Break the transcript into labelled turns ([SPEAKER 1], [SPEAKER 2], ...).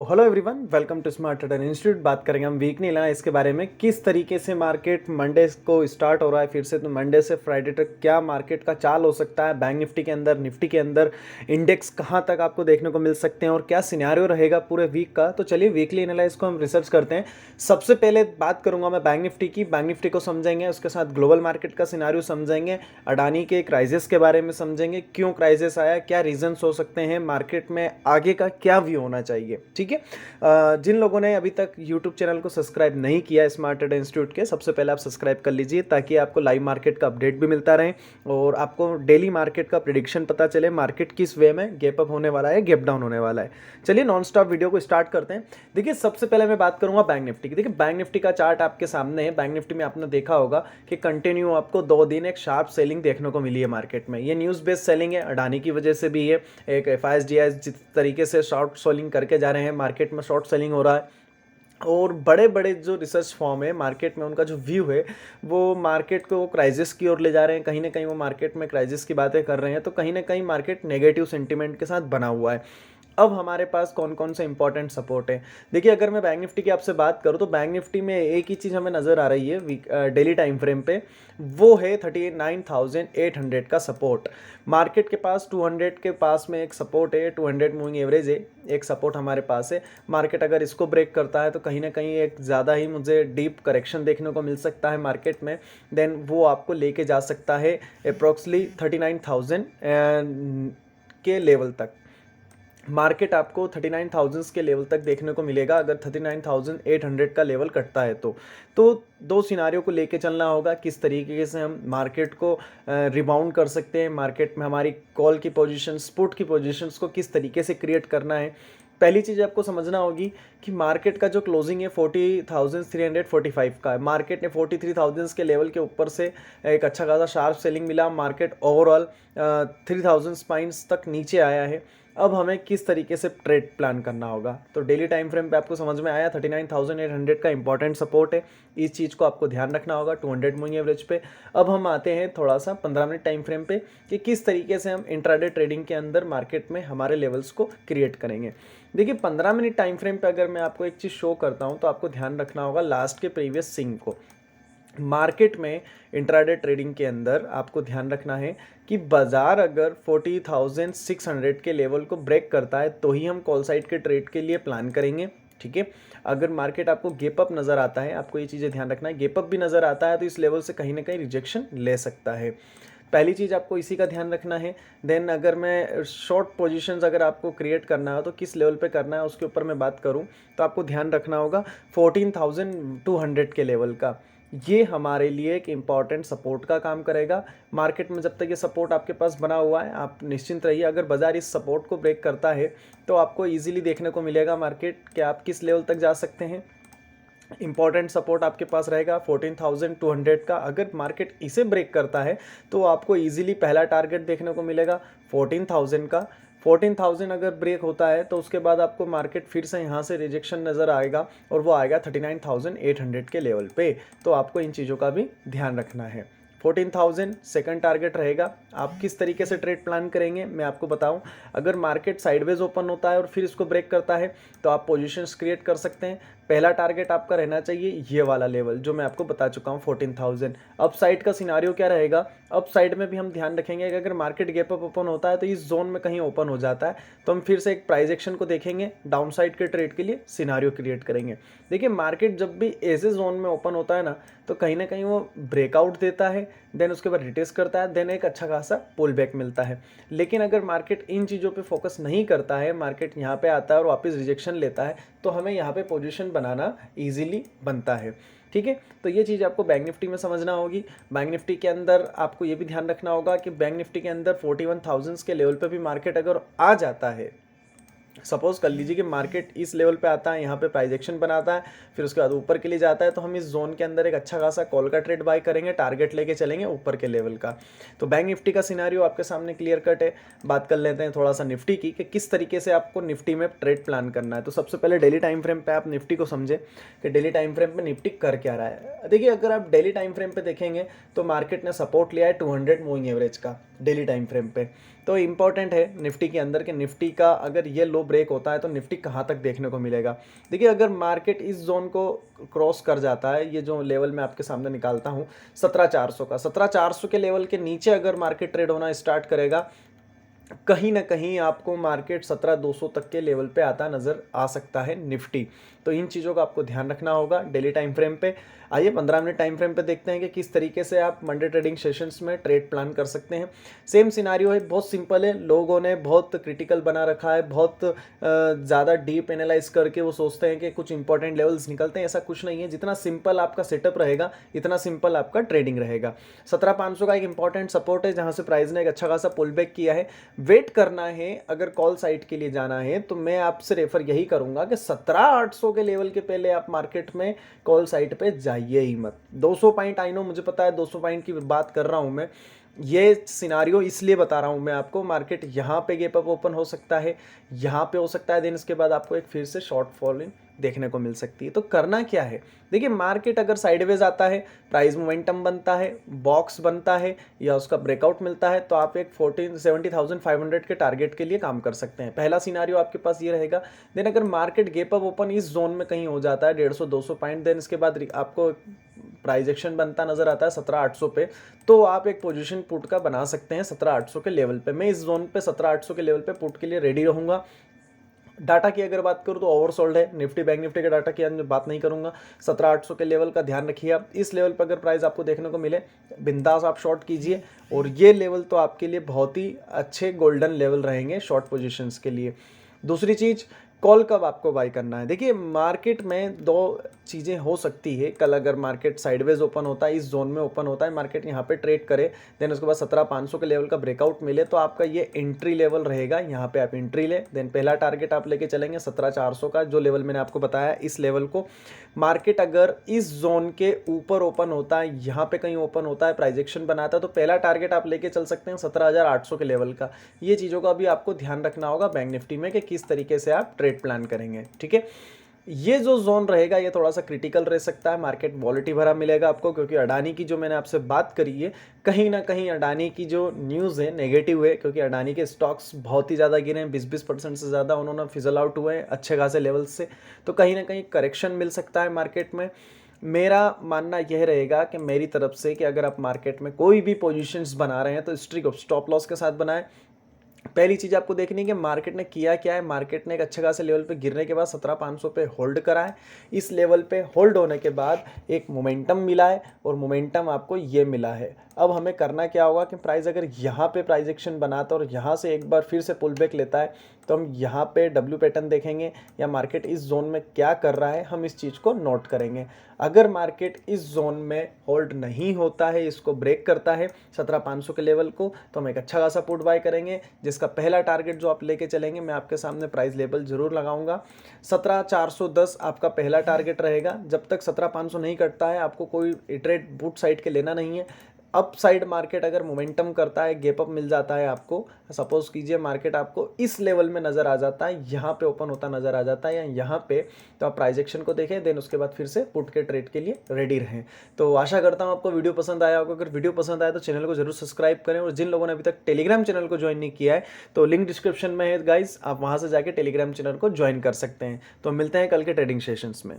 [SPEAKER 1] Hello everyone, welcome to smart trader institute. बात करेंगे हम वीकली एनालिसिस के बारे में, किस तरीके से मार्केट मंडे को स्टार्ट हो रहा है। फिर से तो मंडे से फ्राइडे तक क्या मार्केट का चाल हो सकता है, बैंक निफ्टी के अंदर, निफ्टी के अंदर, इंडेक्स कहां तक आपको देखने को मिल सकते हैं और क्या सिनेरियो रहेगा पूरे वीक का। तो चलिए वीकली एनालिसिस को हम रिसर्च करते हैं। सबसे पहले बात करूंगा मैं बैंक निफ्टी की। बैंक निफ्टी को समझेंगे, उसके साथ ग्लोबल मार्केट का सिनेरियो समझेंगे, अडानी के क्राइसिस के बारे में समझेंगे, क्यों क्राइसिस आया, क्या रीजंस हो सकते हैं, मार्केट में आगे का क्या व्यू होना चाहिए। ठीक है। जिन लोगों ने अभी तक यूट्यूब चैनल को सब्सक्राइब नहीं किया स्मार्ट ट्रेडर इंस्टीट्यूट के, सबसे पहले आप सब्सक्राइब कर लीजिए ताकि आपको लाइव मार्केट का अपडेट भी मिलता रहे और आपको डेली मार्केट का प्रिडिक्शन पता चले, मार्केट किस वे में गैप अप होने वाला है, गैप डाउन होने वाला है। चलिए नॉन स्टॉप वीडियो को स्टार्ट करते हैं। देखिए सबसे पहले मैं बात करूंगा बैंक निफ्टी की। देखिए बैंक निफ्टी का चार्ट आपके सामने है। बैंक निफ्टी में आपने देखा होगा कि कंटिन्यू आपको 2 दिन एक शार्प सेलिंग देखने को मिली है मार्केट में। ये न्यूज़ बेस्ड सेलिंग है, अडानी की वजह से भी है। एक एफआईएसडीआई जिस तरीके से शॉर्ट सेलिंग करके जा रहे हैं, मार्केट में शॉर्ट सेलिंग हो रहा है और बड़े बड़े जो रिसर्च फॉर्म है मार्केट में, उनका जो व्यू है वो मार्केट को क्राइसिस की ओर ले जा रहे हैं। कहीं ना कहीं वो मार्केट में क्राइसिस की बातें कर रहे हैं, तो कहीं ना कहीं मार्केट नेगेटिव सेंटिमेंट के साथ बना हुआ है। अब हमारे पास कौन कौन से इंपॉर्टेंट सपोर्ट है। देखिए अगर मैं बैंक निफ्टी की आपसे बात करूं तो बैंक निफ्टी में एक ही चीज़ हमें नज़र आ रही है डेली टाइम फ्रेम पे, वो है 39,800 का सपोर्ट। मार्केट के पास 200 के पास में एक सपोर्ट है, 200 मूविंग एवरेज है, एक सपोर्ट हमारे पास है। मार्केट अगर इसको ब्रेक करता है तो कहीं ना कहीं एक ज़्यादा ही मुझे डीप करेक्शन देखने को मिल सकता है मार्केट में। देन वो आपको लेके जा सकता है अप्रोक्सली 39,000 के लेवल तक। मार्केट आपको 39,000 के लेवल तक देखने को मिलेगा अगर 39,800 का लेवल कटता है तो दो सिनारियों को लेके चलना होगा, किस तरीके से हम मार्केट को रिबाउंड कर सकते हैं, मार्केट में हमारी कॉल की पोजीशन, पुट की पोजीशंस को किस तरीके से क्रिएट करना है। पहली चीज़ आपको समझना होगी कि मार्केट का जो क्लोजिंग है 40,345 का है। मार्केट ने 43,000 के लेवल के ऊपर से एक अच्छा खासा शार्प सेलिंग मिला, मार्केट ओवरऑल 3,000 पॉइंट्स तक नीचे आया है। अब हमें किस तरीके से ट्रेड प्लान करना होगा, तो डेली टाइम फ्रेम पे आपको समझ में आया 39,800 का इंपॉर्टेंट सपोर्ट है। इस चीज़ को आपको ध्यान रखना होगा 200 मूविंग एवरेज पे। अब हम आते हैं थोड़ा सा 15 मिनट टाइम फ्रेम पे कि किस तरीके से हम इंट्राडे ट्रेडिंग के अंदर मार्केट में हमारे लेवल्स को क्रिएट करेंगे। देखिए 15 मिनट टाइम फ्रेम पे अगर मैं आपको एक चीज़ शो करता हूँ तो आपको ध्यान रखना होगा लास्ट के प्रीवियस स्विंग को। मार्केट में इंट्राडे ट्रेडिंग के अंदर आपको ध्यान रखना है कि बाजार अगर 40,600 के लेवल को ब्रेक करता है तो ही हम कॉल साइड के ट्रेड के लिए प्लान करेंगे। ठीक है। अगर मार्केट आपको गेप अप नज़र आता है, आपको ये चीज़ें ध्यान रखना है, गेप अप भी नज़र आता है तो इस लेवल से कहीं ना कहीं रिजेक्शन ले सकता है। पहली चीज़ आपको इसी का ध्यान रखना है। देन अगर मैं शॉर्ट पोजीशंस अगर आपको क्रिएट करना है तो किस लेवल पे करना है उसके ऊपर मैं बात करूं तो आपको ध्यान रखना होगा 14,200 के लेवल का। ये हमारे लिए एक इम्पॉर्टेंट सपोर्ट का काम करेगा। मार्केट में जब तक ये सपोर्ट आपके पास बना हुआ है आप निश्चिंत रहिए, अगर बाजार इस सपोर्ट को ब्रेक करता है तो आपको ईजिली देखने को मिलेगा मार्केट कि आप किस लेवल तक जा सकते हैं। इंपॉर्टेंट सपोर्ट आपके पास रहेगा 14,200 का। अगर मार्केट इसे ब्रेक करता है तो आपको इजीली पहला टारगेट देखने को मिलेगा 14,000 का। 14,000 अगर ब्रेक होता है तो उसके बाद आपको मार्केट फिर से यहाँ से रिजेक्शन नज़र आएगा और वो आएगा 39,800 के लेवल पे। तो आपको इन चीज़ों का भी ध्यान रखना है। 14,000 सेकंड टारगेट रहेगा। आप किस तरीके से ट्रेड प्लान करेंगे मैं आपको बताऊं। अगर मार्केट साइडवेज ओपन होता है और फिर इसको ब्रेक करता है तो आप पोजीशंस क्रिएट कर सकते हैं। पहला टारगेट आपका रहना चाहिए ये वाला लेवल जो मैं आपको बता चुका हूँ 14,000। अप साइड का सिनारियो क्या रहेगा, अप साइड में भी हम ध्यान रखेंगे कि अगर मार्केट गैप अप ओपन होता है तो इस जोन में कहीं ओपन हो जाता है तो हम फिर से एक प्राइस एक्शन को देखेंगे, डाउन साइड के ट्रेड के लिए सिनारियो क्रिएट करेंगे। देखिए मार्केट जब भी ऐसे जोन में ओपन होता है ना तो कहीं ना कहीं वो ब्रेकआउट देता है, देन उसके बाद रिटेस्ट करता है, देन एक अच्छा खासा पुल बैक मिलता है। लेकिन अगर मार्केट इन चीज़ों पे फोकस नहीं करता है, मार्केट यहाँ पे आता है और वापस रिजेक्शन लेता है तो हमें यहाँ पे पोजीशन बनाना इजीली बनता है। ठीक है। तो ये चीज़ आपको बैंक निफ्टी में समझना होगी। बैंक निफ्टी के अंदर आपको ये भी ध्यान रखना होगा कि बैंक निफ्टी के अंदर 41,000 के लेवल पे भी मार्केट अगर आ जाता है, सपोज कर लीजिए कि मार्केट इस लेवल पे आता है, यहाँ पे प्राइस एक्शन बनाता है, फिर उसके बाद ऊपर के लिए जाता है तो हम इस जोन के अंदर एक अच्छा खासा कॉल का ट्रेड बाय करेंगे, टारगेट लेके चलेंगे ऊपर के लेवल का। तो बैंक निफ्टी का सिनारियो आपके सामने क्लियर कट है। बात कर लेते हैं थोड़ा सा निफ्टी की कि किस तरीके से आपको निफ्टी में ट्रेड प्लान करना है। तो सबसे पहले डेली टाइम फ्रेम पे आप निफ्टी को समझे कि डेली टाइम फ्रेम पे निफ्टी कर क्या रहा है। देखिए अगर आप डेली टाइम फ्रेम पे देखेंगे तो मार्केट ने सपोर्ट लिया है 200 मूविंग एवरेज का डेली टाइम फ्रेम पे। तो इंपॉर्टेंट है निफ्टी के अंदर कि निफ्टी का अगर ये लो ब्रेक ब्रेक होता है तो निफ्टी कहाँ तक देखने को मिलेगा। देखिए अगर मार्केट इस जोन को क्रॉस कर जाता है, ये जो लेवल मैं आपके सामने निकालता हूँ 17,400 का, 17,400 के लेवल के नीचे अगर मार्केट ट्रेड होना स्टार्ट करेगा, कहीं ना कहीं आपको मार्केट 17,200 तक के लेवल पे आता नज़र आ सकता है निफ्टी। तो इन चीज़ों का आपको ध्यान रखना होगा डेली टाइम फ्रेम पे। आइए 15 मिनट टाइम फ्रेम पे देखते हैं कि किस तरीके से आप मंडे ट्रेडिंग सेशंस में ट्रेड प्लान कर सकते हैं। सेम सिनारियो है, बहुत सिंपल है। लोगों ने बहुत क्रिटिकल बना रखा है, बहुत ज़्यादा डीप एनालाइज करके वो सोचते हैं कि कुछ इंपॉर्टेंट लेवल्स निकलते हैं। ऐसा कुछ नहीं है। जितना सिंपल आपका सेटअप रहेगा इतना सिंपल आपका ट्रेडिंग रहेगा। 17,500 का एक इंपॉर्टेंट सपोर्ट है जहाँ से प्राइस ने एक अच्छा खासा पुल बैक किया है। वेट करना है, अगर कॉल साइड के लिए जाना है तो मैं आपसे रेफर यही करूंगा कि 17,800 के लेवल के पहले आप मार्केट में कॉल साइड पे जाइए ही मत। 200 पॉइंट, आई नो मुझे पता है 200 पॉइंट की बात कर रहा हूं मैं, ये सिनारियो इसलिए बता रहा हूं मैं आपको। मार्केट यहाँ पे गैप अप ओपन हो सकता है, यहाँ पे हो सकता है, देन इसके बाद आपको एक फिर से शॉर्ट फॉलिंग देखने को मिल सकती है। तो करना क्या है, देखिए मार्केट अगर साइडवेज आता है, प्राइस मोमेंटम बनता है, बॉक्स बनता है या उसका ब्रेकआउट मिलता है, तो आप एक 70,500 के टारगेट के लिए काम कर सकते हैं। पहला सिनारियो आपके पास ये रहेगा। देन अगर मार्केट गैप अप ओपन इस जोन में कहीं हो जाता है 150-200 पॉइंट, देन इसके बाद आपको प्राइस एक्शन बनता नजर आता है 17,800 पे, तो आप एक पोजीशन पुट का बना सकते हैं 17,800 के लेवल पे। मैं इस जोन पे 17,800 के लेवल पे पुट के लिए रेडी रहूंगा। डाटा की अगर बात करूँ तो ओवरसोल्ड है। निफ्टी, बैंक निफ्टी के डाटा की आज मैं बात नहीं करूंगा। 17,800 के लेवल का ध्यान रखिए आप। इस लेवल पर अगर प्राइस आपको देखने को मिले, बिंदास आप शॉर्ट कीजिए, और ये लेवल तो आपके लिए बहुत ही अच्छे गोल्डन लेवल रहेंगे शॉर्ट पोजीशंस के लिए। दूसरी चीज़, कॉल कब आपको बाई करना है। देखिए मार्केट में दो चीज़ें हो सकती है। कल अगर मार्केट साइडवेज ओपन होता है, इस जोन में ओपन होता है, मार्केट यहाँ पे ट्रेड करे, देन उसके बाद 17,500 के लेवल का ब्रेकआउट मिले, तो आपका ये एंट्री लेवल रहेगा। यहाँ पे आप एंट्री ले, देन पहला टारगेट आप लेके चलेंगे 17,400 का, जो लेवल मैंने आपको बताया। इस लेवल को मार्केट अगर इस जोन के ऊपर ओपन होता है, यहाँ पे कहीं ओपन होता है, प्राइजेक्शन बनाता है, तो पहला टारगेट आप लेके चल सकते हैं 17,800 के लेवल का। ये चीज़ों का भी आपको ध्यान रखना होगा बैंक निफ्टी में कि किस तरीके से आप ट्रेड प्लान करेंगे। ठीक है, ये जो जोन रहेगा ये थोड़ा सा क्रिटिकल रह सकता है। मार्केट वॉलिटी भरा मिलेगा आपको, क्योंकि अडानी की जो मैंने आपसे बात करी है, कहीं ना कहीं अडानी की जो न्यूज़ है नेगेटिव है, क्योंकि अडानी के स्टॉक्स बहुत ही ज़्यादा गिरे हैं, 20% से ज़्यादा उन्होंने फिजल आउट हुए हैं अच्छे खासे लेवल्स से। तो कहीं ना कहीं करेक्शन मिल सकता है मार्केट में। मेरा मानना यह रहेगा कि मेरी तरफ से कि अगर आप मार्केट में कोई भी पोजीशंस बना रहे हैं तो स्ट्रिक्ट स्टॉप लॉस के साथ बनाएं। पहली चीज़ आपको देखनी है कि मार्केट ने किया क्या है। मार्केट ने एक अच्छे खासे लेवल पे गिरने के बाद 17,500 पे होल्ड करा है। इस लेवल पे होल्ड होने के बाद एक मोमेंटम मिला है, और मोमेंटम आपको ये मिला है। अब हमें करना क्या होगा कि प्राइस अगर यहाँ पे प्राइस एक्शन बनाता है और यहाँ से एक बार फिर से पुल बैक लेता है, तो हम यहाँ पे डब्ल्यू पैटर्न देखेंगे या मार्केट इस जोन में क्या कर रहा है, हम इस चीज़ को नोट करेंगे। अगर मार्केट इस जोन में होल्ड नहीं होता है, इसको ब्रेक करता है 17,500 के लेवल को, तो हम एक अच्छा खासा पुट बाय करेंगे, जिसका पहला टारगेट जो आप लेके चलेंगे, मैं आपके सामने प्राइस लेवल जरूर लगाऊंगा। 17,410 आपका पहला टारगेट रहेगा। जब तक 17,500 नहीं कटता है, आपको कोई ट्रेड बूट साइड के लेना नहीं है। अप साइड मार्केट अगर मोमेंटम करता है, गैप अप मिल जाता है आपको, सपोज कीजिए मार्केट आपको इस लेवल में नजर आ जाता है, यहाँ पे ओपन होता नजर आ जाता है या यहाँ पे, तो आप प्राइस एक्शन को देखें, देन उसके बाद फिर से पुट के ट्रेड के लिए रेडी रहें। तो आशा करता हूँ आपको वीडियो पसंद आया होगा। अगर वीडियो पसंद आया तो चैनल को जरूर सब्सक्राइब करें, और जिन लोगों ने अभी तक टेलीग्राम चैनल को ज्वाइन नहीं किया है तो लिंक डिस्क्रिप्शन में है गाइज, आप वहाँ से जाके टेलीग्राम चैनल को ज्वाइन कर सकते हैं। तो मिलते हैं कल के ट्रेडिंग सेशंस में।